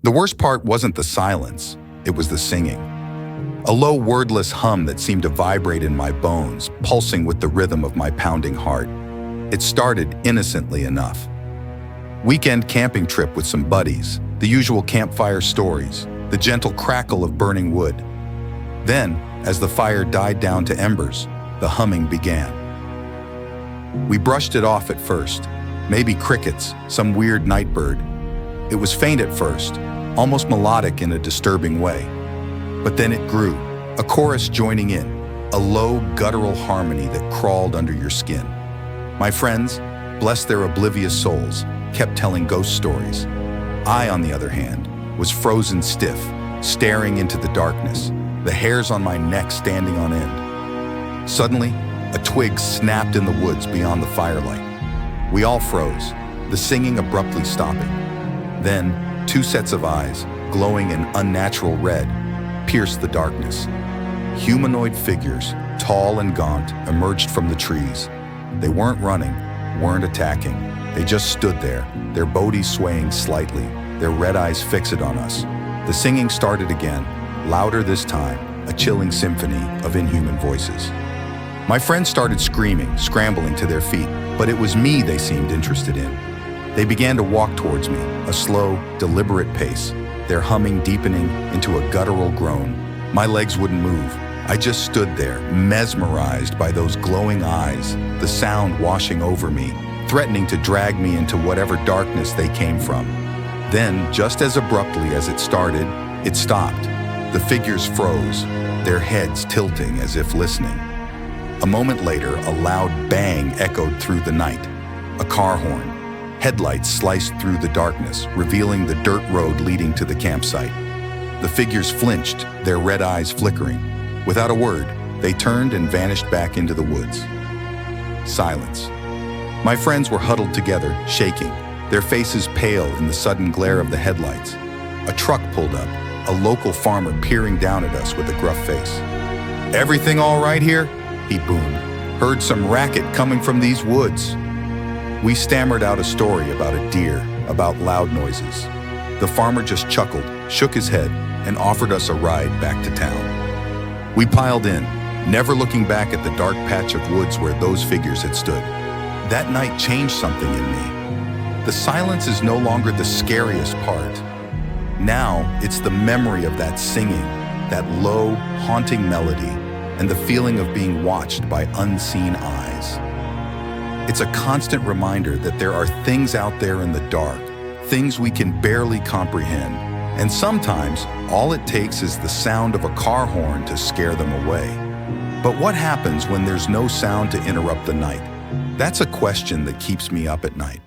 The worst part wasn't the silence, it was the singing. A low, wordless hum that seemed to vibrate in my bones, pulsing with the rhythm of my pounding heart. It started innocently enough. Weekend camping trip with some buddies, the usual campfire stories, the gentle crackle of burning wood. Then, as the fire died down to embers, the humming began. We brushed it off at first, maybe crickets, some weird night bird. It was faint at first, almost melodic in a disturbing way. But then it grew, a chorus joining in, a low, guttural harmony that crawled under your skin. My friends, bless their oblivious souls, kept telling ghost stories. I, on the other hand, was frozen stiff, staring into the darkness, the hairs on my neck standing on end. Suddenly, a twig snapped in the woods beyond the firelight. We all froze, the singing abruptly stopping. Then, two sets of eyes, glowing an unnatural red, pierced the darkness. Humanoid figures, tall and gaunt, emerged from the trees. They weren't running, weren't attacking. They just stood there, their bodies swaying slightly, their red eyes fixed on us. The singing started again, louder this time, a chilling symphony of inhuman voices. My friends started screaming, scrambling to their feet, but it was me they seemed interested in. They began to walk towards me, a slow, deliberate pace, their humming deepening into a guttural groan. My legs wouldn't move. I just stood there, mesmerized by those glowing eyes, the sound washing over me, threatening to drag me into whatever darkness they came from. Then, just as abruptly as it started, it stopped. The figures froze, their heads tilting as if listening. A moment later, a loud bang echoed through the night. A car horn. Headlights sliced through the darkness, revealing the dirt road leading to the campsite. The figures flinched, their red eyes flickering. Without a word, they turned and vanished back into the woods. Silence. My friends were huddled together, shaking, their faces pale in the sudden glare of the headlights. A truck pulled up, a local farmer peering down at us with a gruff face. "Everything all right here?" he boomed. "Heard some racket coming from these woods." We stammered out a story about a deer, about loud noises. The farmer just chuckled, shook his head, and offered us a ride back to town. We piled in, never looking back at the dark patch of woods where those figures had stood. That night changed something in me. The silence is no longer the scariest part. Now, it's the memory of that singing, that low, haunting melody, and the feeling of being watched by unseen eyes. It's a constant reminder that there are things out there in the dark, things we can barely comprehend, and sometimes all it takes is the sound of a car horn to scare them away. But what happens when there's no sound to interrupt the night? That's a question that keeps me up at night.